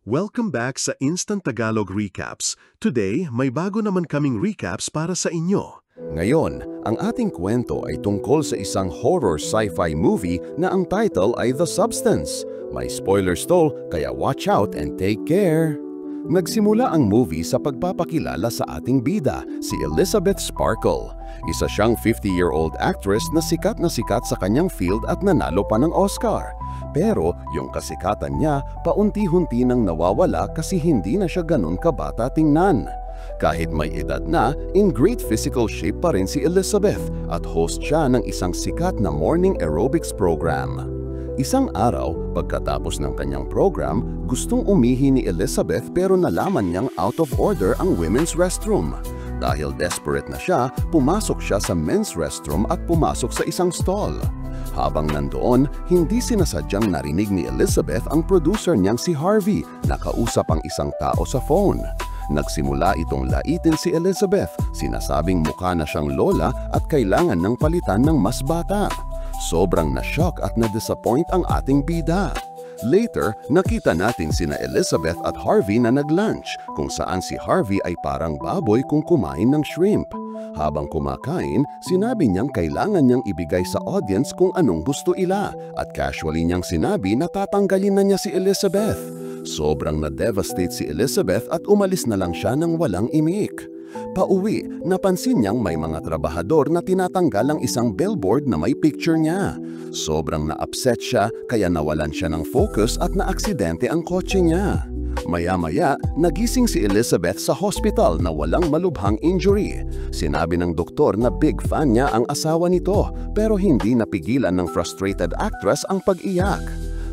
Welcome back sa Instant Tagalog Recaps. Today, may bago naman kaming recaps para sa inyo. Ngayon, ang ating kwento ay tungkol sa isang horror sci-fi movie na ang title ay The Substance. May spoilers tol, kaya watch out and take care. Nagsimula ang movie sa pagpapakilala sa ating bida, si Elizabeth Sparkle. Isa siyang 50-year-old actress na sikat sa kanyang field at nanalo pa ng Oscar. Pero yung kasikatan niya paunti-hunti nang nawawala kasi hindi na siya ganun kabata tingnan. Kahit may edad na, in great physical shape pa rin si Elizabeth at host siya ng isang sikat na morning aerobics program. Isang araw, pagkatapos ng kanyang program, gustong umihi ni Elizabeth pero nalaman niyang out of order ang women's restroom. Dahil desperate na siya, pumasok siya sa men's restroom at pumasok sa isang stall. Habang nandoon, hindi sinasadyang narinig ni Elizabeth ang producer niyang si Harvey na kausap ang isang tao sa phone. Nagsimula itong laitin si Elizabeth, sinasabing mukha na siyang lola at kailangan ng palitan ng mas bata. Sobrang na-shock at na-disappoint ang ating bida. Later, nakita natin sina Elizabeth at Harvey na nag-lunch, kung saan si Harvey ay parang baboy kung kumain ng shrimp. Habang kumakain, sinabi niyang kailangan niyang ibigay sa audience kung anong gusto ila at casually niyang sinabi na tatanggalin na niya si Elizabeth. Sobrang na-devastate si Elizabeth at umalis na lang siya ng walang imik. Pauwi, napansin niyang may mga trabahador na tinatanggal ang isang billboard na may picture niya. Sobrang na-upset siya kaya nawalan siya ng focus at naaksidente ang kotse niya. Maya-maya, nagising si Elizabeth sa hospital na walang malubhang injury. Sinabi ng doktor na big fan niya ang asawa nito pero hindi napigilan ng frustrated actress ang pag-iyak.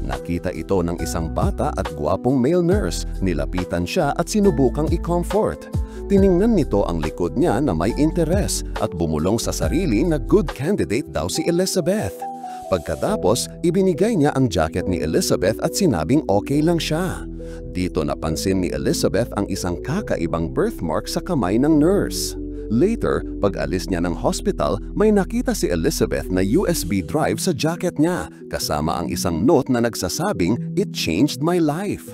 Nakita ito ng isang bata at gwapong male nurse. Nilapitan siya at sinubukang i-comfort. Tiningnan nito ang likod niya na may interes at bumulong sa sarili na good candidate daw si Elizabeth. Pagkatapos, ibinigay niya ang jacket ni Elizabeth at sinabing okay lang siya. Dito napansin ni Elizabeth ang isang kakaibang birthmark sa kamay ng nurse. Later, pag-alis niya ng hospital, may nakita si Elizabeth na USB drive sa jacket niya kasama ang isang note na nagsasabing, "It changed my life."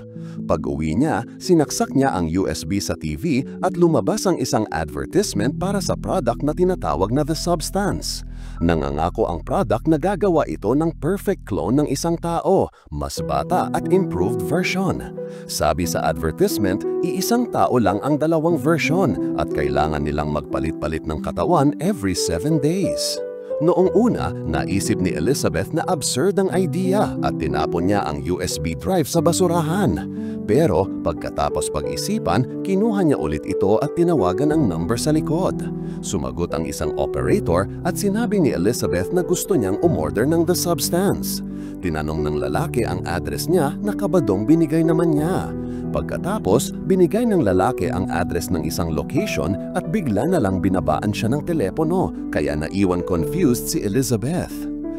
Pag-uwi niya, sinaksak niya ang USB sa TV at lumabas ang isang advertisement para sa product na tinatawag na The Substance. Nangangako ang product na gagawa ito ng perfect clone ng isang tao, mas bata at improved version. Sabi sa advertisement, iisang tao lang ang dalawang version at kailangan nilang magpalit-palit ng katawan every 7 days. Noong una, naisip ni Elizabeth na absurd ang idea at tinapon niya ang USB drive sa basurahan. Pero pagkatapos pag-isipan, kinuha niya ulit ito at tinawagan ang number sa likod. Sumagot ang isang operator at sinabi ni Elizabeth na gusto niyang umorder ng The Substance. Tinanong ng lalaki ang address niya na kabadong binigay naman niya. Pagkatapos, binigay ng lalaki ang address ng isang location at bigla na lang binabaan siya ng telepono kaya naiwan confused si Elizabeth.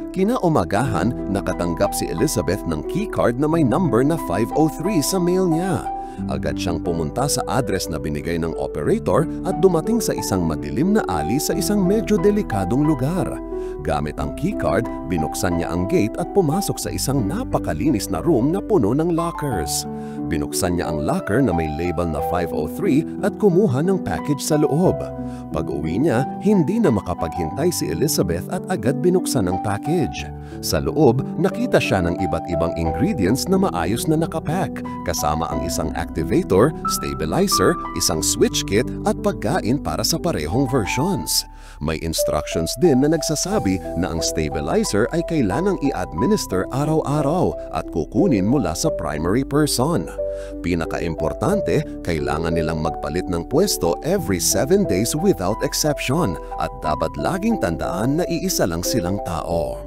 Kinaumagahan, nakatanggap si Elizabeth ng keycard na may number na 503 sa mail niya. Agad siyang pumunta sa address na binigay ng operator at dumating sa isang madilim na alley sa isang medyo delikadong lugar. Gamit ang keycard, binuksan niya ang gate at pumasok sa isang napakalinis na room na puno ng lockers. Binuksan niya ang locker na may label na 503 at kumuha ng package sa loob. Pag-uwi niya, hindi na makapaghintay si Elizabeth at agad binuksan ang package. Sa loob, nakita siya ng iba't ibang ingredients na maayos na nakapack, kasama ang isang activator, stabilizer, isang switch kit at pagkain para sa parehong versions. May instructions din na nagsasabi na ang stabilizer ay kailangang i-administer araw-araw at kukunin mula sa primary person. Pinaka-importante, kailangan nilang magpalit ng pwesto every 7 days without exception at dapat laging tandaan na iisa lang silang tao.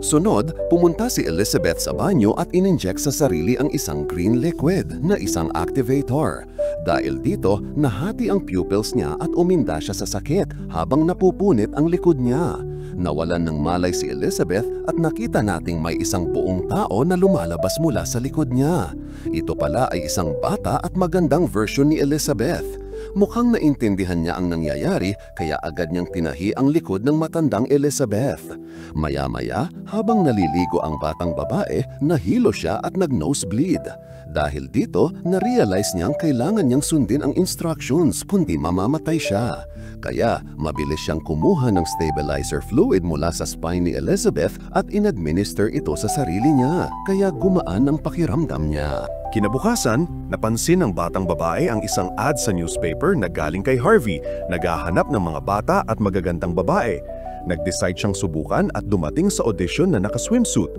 Sunod, pumunta si Elizabeth sa banyo at in-inject sa sarili ang isang green liquid na isang activator. Dahil dito, nahati ang pupils niya at uminda siya sa sakit habang napupunit ang likod niya. Nawalan ng malay si Elizabeth at nakita nating may isang buong tao na lumalabas mula sa likod niya. Ito pala ay isang bata at magandang version ni Elizabeth. Mukhang naintindihan niya ang nangyayari kaya agad niyang tinahi ang likod ng matandang Elizabeth. Maya-maya, habang naliligo ang batang babae, nahilo siya at nag-nosebleed. Dahil dito, na-realize niyang kailangan niyang sundin ang instructions kundi mamamatay siya. Kaya, mabilis siyang kumuha ng stabilizer fluid mula sa spine ni Elizabeth at in-administer ito sa sarili niya. Kaya gumaan ang pakiramdam niya. Kinabukasan, napansin ng batang babae ang isang ad sa newspaper na galing kay Harvey, naghahanap ng mga bata at magagandang babae. Nag-decide siyang subukan at dumating sa audition na naka-swimsuit.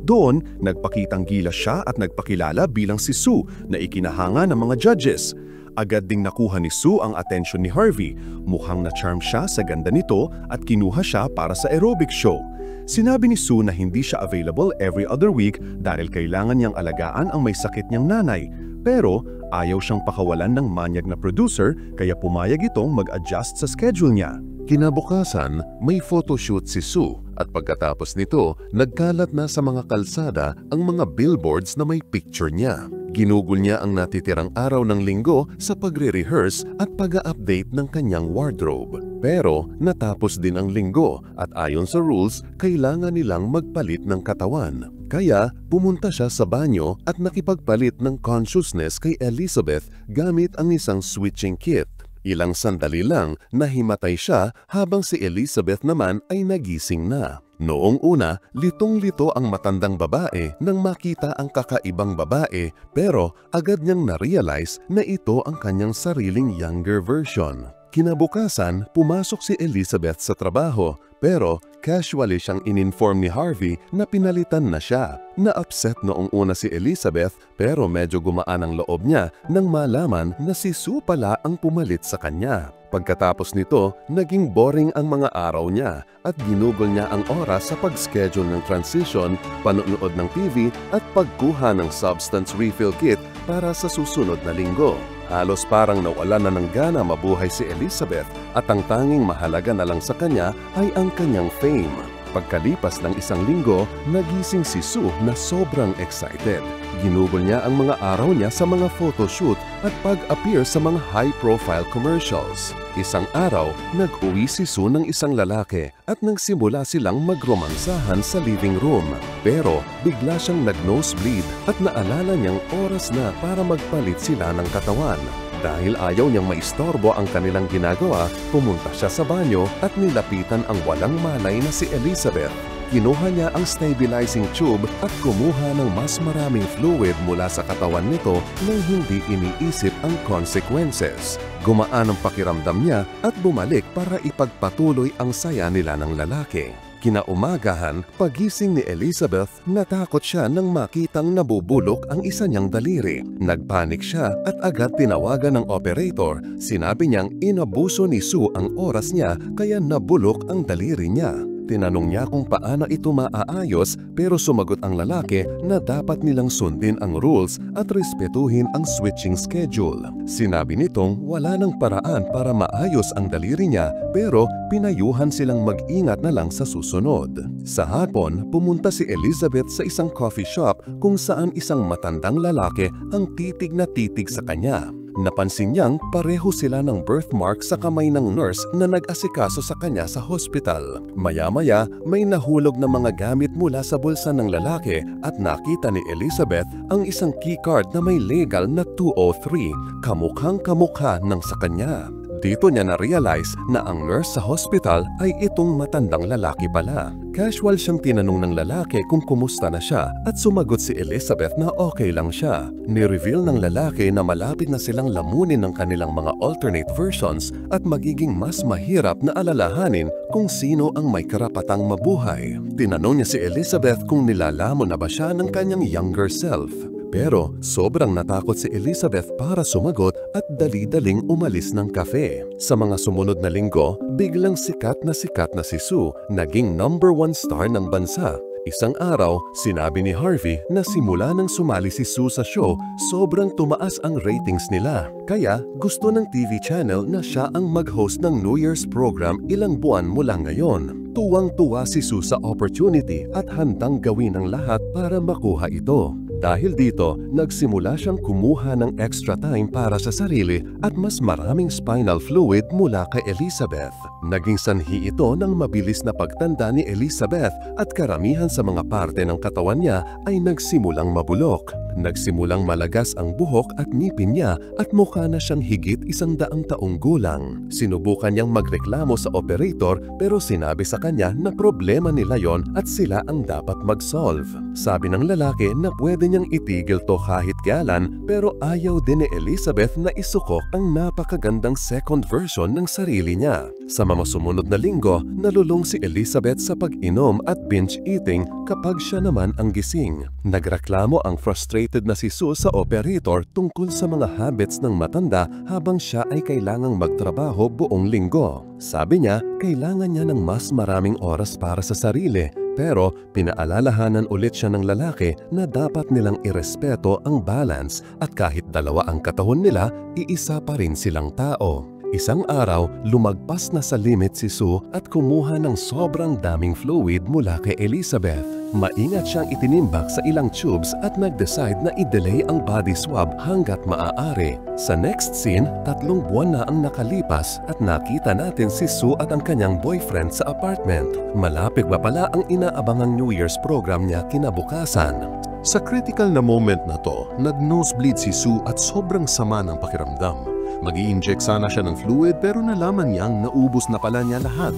Doon, nagpakitang gilas siya at nagpakilala bilang si Sue na ikinahanga ng mga judges. Agad ding nakuha ni Sue ang atensyon ni Harvey. Mukhang na-charm siya sa ganda nito at kinuha siya para sa aerobic show. Sinabi ni Sue na hindi siya available every other week dahil kailangan niyang alagaan ang may sakit niyang nanay. Pero ayaw siyang pakawalan ng manyag na producer kaya pumayag itong mag-adjust sa schedule niya. Kinabukasan, may photoshoot si Sue at pagkatapos nito, nagkalat na sa mga kalsada ang mga billboards na may picture niya. Ginugol niya ang natitirang araw ng linggo sa pagre-rehearse at pag-update ng kanyang wardrobe. Pero natapos din ang linggo at ayon sa rules, kailangan nilang magpalit ng katawan. Kaya pumunta siya sa banyo at nakipagpalit ng consciousness kay Elizabeth gamit ang isang switching kit. Ilang sandali lang nahimatay siya habang si Elizabeth naman ay nagising na. Noong una, litong-lito ang matandang babae nang makita ang kakaibang babae pero agad niyang na-realize na ito ang kanyang sariling younger version. Kinabukasan, pumasok si Elizabeth sa trabaho pero casually siyang in-inform ni Harvey na pinalitan na siya. Na-upset noong una si Elizabeth pero medyo gumaan ang loob niya nang malaman na si Sue pala ang pumalit sa kanya. Pagkatapos nito, naging boring ang mga araw niya at ginugol niya ang oras sa pag-schedule ng transition, panonood ng TV at pagkuha ng substance refill kit para sa susunod na linggo. Halos parang nawala na ng gana mabuhay si Elizabeth at ang tanging mahalaga na lang sa kanya ay ang kanyang fame. Pagkalipas ng isang linggo, nagising si Sue na sobrang excited. Ginugol niya ang mga araw niya sa mga photoshoot at pag-appear sa mga high-profile commercials. Isang araw, nag-uwi si Sue ng isang lalaki at nagsimula silang magromansahan sa living room. Pero bigla siyang nag-nosebleed at naalala niyang oras na para magpalit sila ng katawan. Dahil ayaw niyang maistorbo ang kanilang ginagawa, pumunta siya sa banyo at nilapitan ang walang malay na si Elizabeth. Kinuha niya ang stabilizing tube at kumuha ng mas maraming fluid mula sa katawan nito nang hindi iniisip ang consequences. Gumaan ang pakiramdam niya at bumalik para ipagpatuloy ang saya nila ng lalaki. Kinaumagahan, pagising ni Elizabeth, natakot siya nang makitang nabubulok ang isa niyang daliri. Nagpanik siya at agad tinawagan ng operator. Sinabi niyang inabuso ni Sue ang oras niya kaya nabulok ang daliri niya. Tinanong niya kung paano ito maaayos pero sumagot ang lalaki na dapat nilang sundin ang rules at respetuhin ang switching schedule. Sinabi nitong wala nang paraan para maayos ang daliri niya pero pinayuhan silang mag-ingat na lang sa susunod. Sa hapon, pumunta si Elizabeth sa isang coffee shop kung saan isang matandang lalaki ang titig na titig sa kanya. Napansin niyang pareho sila ng birthmark sa kamay ng nurse na nag-asikaso sa kanya sa hospital. Maya-maya, may nahulog na mga gamit mula sa bulsa ng lalaki at nakita ni Elizabeth ang isang keycard na may legal na 203, kamukhang-kamukha ng sa kanya. Dito niya na-realize na ang nurse sa hospital ay itong matandang lalaki pala. Casual siyang tinanong ng lalaki kung kumusta na siya at sumagot si Elizabeth na okay lang siya. Ni-reveal ng lalaki na malapit na silang lamunin ng kanilang mga alternate versions at magiging mas mahirap na alalahanin kung sino ang may karapatang mabuhay. Tinanong niya si Elizabeth kung nilalamon na ba siya ng kanyang younger self. Pero sobrang natakot si Elizabeth para sumagot at dali-daling umalis ng kafe. Sa mga sumunod na linggo, biglang sikat na si Sue, naging #1 star ng bansa. Isang araw, sinabi ni Harvey na simula nang sumali si Sue sa show, sobrang tumaas ang ratings nila. Kaya gusto ng TV channel na siya ang mag-host ng New Year's program ilang buwan mula ngayon. Tuwang-tuwa si Sue sa opportunity at handang gawin ang lahat para makuha ito. Dahil dito, nagsimula siyang kumuha ng extra time para sa sarili at mas maraming spinal fluid mula kay Elizabeth. Naging sanhi ito ng mabilis na pagtanda ni Elizabeth at karamihan sa mga parte ng katawan niya ay nagsimulang mabulok. Nagsimulang malagas ang buhok at ngipin niya at mukha na siyang higit 100 taong gulang. Sinubukan niyang magreklamo sa operator pero sinabi sa kanya na problema nila yon at sila ang dapat mag-solve. Sabi ng lalaki na pwede niyang itigil to kahit kailan pero ayaw din ni Elizabeth na isukok ang napakagandang second version ng sarili niya. Sa mga sumunod na linggo, nalulung si Elizabeth sa pag-inom at binge eating kapag siya naman ang gising. Nagreklamo ang frustrated na si Sue sa operator tungkol sa mga habits ng matanda habang siya ay kailangang magtrabaho buong linggo. Sabi niya, kailangan niya ng mas maraming oras para sa sarili. Pero pinaalalahanan ulit siya ng lalaki na dapat nilang irespeto ang balance at kahit dalawa ang katawan nila, iisa pa rin silang tao. Isang araw, lumagpas na sa limit si Sue at kumuha ng sobrang daming fluid mula kay Elizabeth. Maingat siyang itinimbak sa ilang tubes at nag-decide na i-delay ang body swab hanggat maaari. Sa next scene, 3 buwan na ang nakalipas at nakita natin si Sue at ang kanyang boyfriend sa apartment. Malapit pa pala ang inaabangang New Year's program niya kinabukasan. Sa critical na moment na to, nag-nosebleed si Sue at sobrang sama ng pakiramdam. Mag-i-inject sana siya ng fluid pero nalaman niyang naubos na pala niya lahat.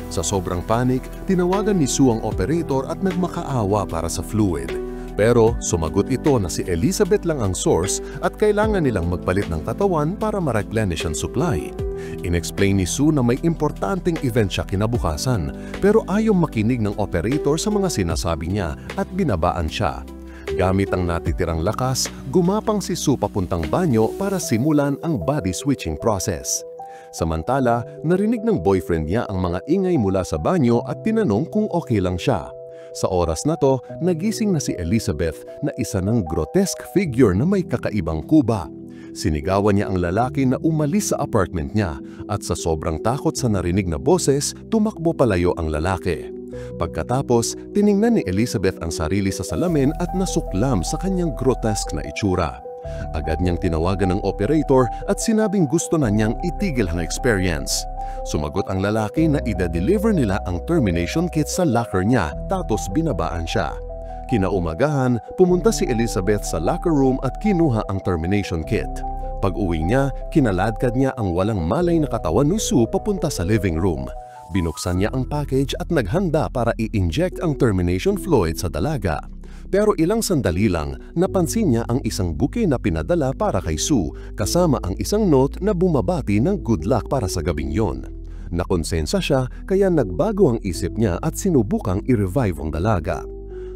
Sa sobrang panic, tinawagan ni Sue ang operator at nagmakaawa para sa fluid. Pero sumagot ito na si Elizabeth lang ang source at kailangan nilang magpalit ng katawan para ma-replenish ang supply. Inexplain ni Sue na may importanteng event siya kinabukasan pero ayaw makinig ng operator sa mga sinasabi niya at binabaan siya. Gamit ang natitirang lakas, gumapang si Sue papuntang banyo para simulan ang body switching process. Samantala, narinig ng boyfriend niya ang mga ingay mula sa banyo at tinanong kung okay lang siya. Sa oras na to, nagising na si Elizabeth na isa ng grotesque figure na may kakaibang kuba. Sinigawan niya ang lalaki na umalis sa apartment niya at sa sobrang takot sa narinig na boses, tumakbo palayo ang lalaki. Pagkatapos, tiningnan ni Elizabeth ang sarili sa salamin at nasuklam sa kanyang grotesque na itsura. Agad niyang tinawagan ng operator at sinabing gusto na niyang itigil ang experience. Sumagot ang lalaki na ida-deliver nila ang termination kit sa locker niya tapos binabaan siya. Kinaumagahan, pumunta si Elizabeth sa locker room at kinuha ang termination kit. Pag-uwi niya, kinaladkad niya ang walang malay na katawan ni Sue papunta sa living room. Binuksan niya ang package at naghanda para i-inject ang termination fluid sa dalaga. Pero ilang sandali lang, napansin niya ang isang bouquet na pinadala para kay Sue kasama ang isang note na bumabati ng good luck para sa gabing yon. Nakonsensya siya kaya nagbago ang isip niya at sinubukang i-revive ang dalaga.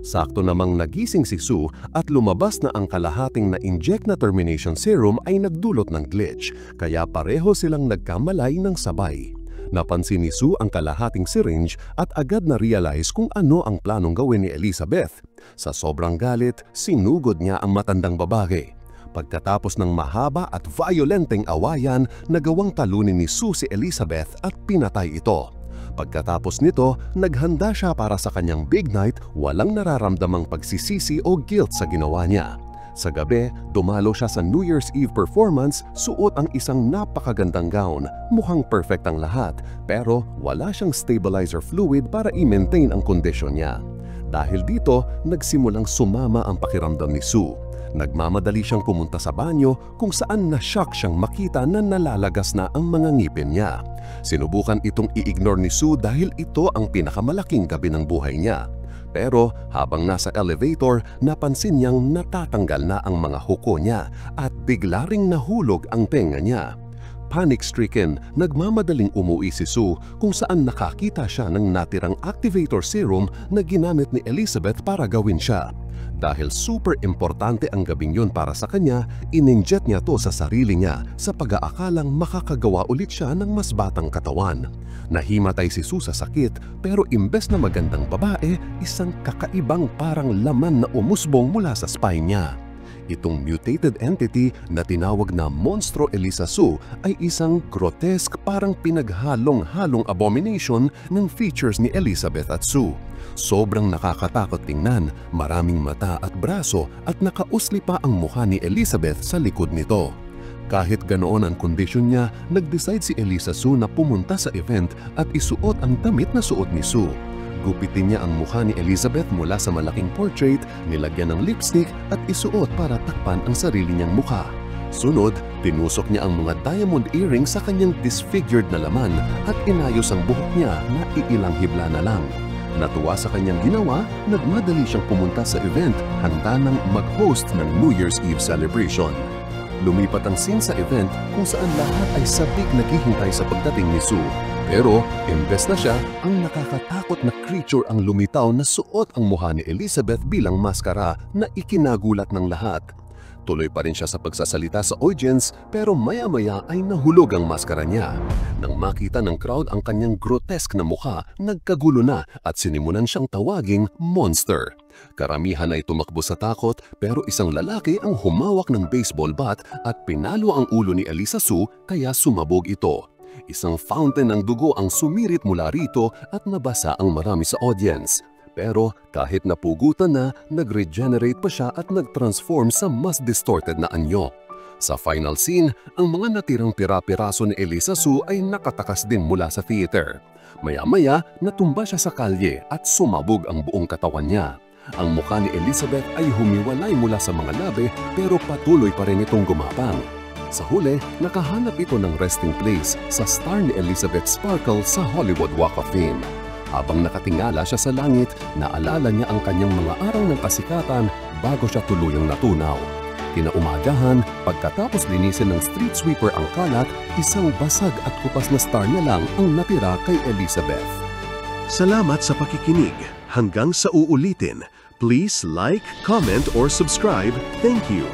Sakto namang nagising si Sue at lumabas na ang kalahating na-inject na termination serum ay nagdulot ng glitch kaya pareho silang nagkamalay ng sabay. Napansin ni Sue ang kalahating syringe at agad na-realize kung ano ang planong gawin ni Elizabeth. Sa sobrang galit, sinugod niya ang matandang babae. Pagkatapos ng mahaba at violenteng awayan, nagawang talunin ni Sue si Elizabeth at pinatay ito. Pagkatapos nito, naghanda siya para sa kanyang big night, walang nararamdamang pagsisisi o guilt sa ginawa niya. Sa gabi, dumalo siya sa New Year's Eve performance, suot ang isang napakagandang gown. Mukhang perfect ang lahat, pero wala siyang stabilizer fluid para i-maintain ang kondisyon niya. Dahil dito, nagsimulang sumama ang pakiramdam ni Sue. Nagmamadali siyang pumunta sa banyo kung saan na-shock siyang makita na nalalagas na ang mga ngipin niya. Sinubukan itong i-ignore ni Sue dahil ito ang pinakamalaking gabi ng buhay niya. Pero habang nasa elevator, napansin niyang natatanggal na ang mga huko niya at bigla ring nahulog ang tenga niya. Panic-stricken, nagmamadaling umuwi si Sue kung saan nakakita siya ng natirang activator serum na ginamit ni Elizabeth para gawin siya. Dahil super importante ang gabing yun para sa kanya, ininject niya to sa sarili niya sa pag-aakalang makakagawa ulit siya ng mas batang katawan. Nahimatay si Sue sa sakit pero imbes na magandang babae, isang kakaibang parang laman na umusbong mula sa spine niya. Itong mutated entity na tinawag na Monstro Elisa Su ay isang grotesque parang pinaghalong-halong abomination ng features ni Elizabeth at Sue. Sobrang nakakatakot tingnan, maraming mata at braso at nakausli pa ang mukha ni Elizabeth sa likod nito. Kahit ganoon ang kondisyon niya, nag-decide si Elisa Su na pumunta sa event at isuot ang damit na suot ni Sue. Gupitin niya ang mukha ni Elizabeth mula sa malaking portrait, nilagyan ng lipstick at isuot para takpan ang sarili niyang mukha. Sunod, tinusok niya ang mga diamond earrings sa kanyang disfigured na laman at inayos ang buhok niya na iilang hibla na lang. Natuwa sa kanyang ginawa, nagmadali siyang pumunta sa event, handa nang mag-host ng New Year's Eve celebration. Lumipat ang scene sa event kung saan lahat ay sabik naghihintay sa pagdating ni Sue. Pero, imbes na siya, ang nakakatakot na creature ang lumitaw na suot ang mukha ni Elizabeth bilang maskara na ikinagulat ng lahat. Tuloy pa rin siya sa pagsasalita sa audience pero maya-maya ay nahulog ang maskara niya. Nang makita ng crowd ang kanyang grotesque na mukha, nagkagulo na at sinimulan siyang tawaging monster. Karamihan ay tumakbo sa takot pero isang lalaki ang humawak ng baseball bat at pinalo ang ulo ni Elisa Su kaya sumabog ito. Isang fountain ng dugo ang sumirit mula rito at nabasa ang marami sa audience. Pero kahit napugutan na, nag-regenerate pa siya at nag-transform sa mas distorted na anyo. Sa final scene, ang mga natirang pira-piraso ni Elisa Su ay nakatakas din mula sa theater. Maya-maya, natumba siya sa kalye at sumabog ang buong katawan niya. Ang mukha ni Elizabeth ay humiwalay mula sa mga labi pero patuloy pa rin itong gumapang. Sa huli, nakahanap ito ng resting place sa star ni Elizabeth Sparkle sa Hollywood Walk of Fame. Habang nakatingala siya sa langit, naalala niya ang kanyang mga araw ng kasikatan bago siya tuluyang natunaw. Kinaumagahan, pagkatapos linisin ng street sweeper ang kalat, isang basag at kupas na star na lang ang natira kay Elizabeth. Salamat sa pakikinig. Hanggang sa uulitin. Please like, comment, or subscribe. Thank you.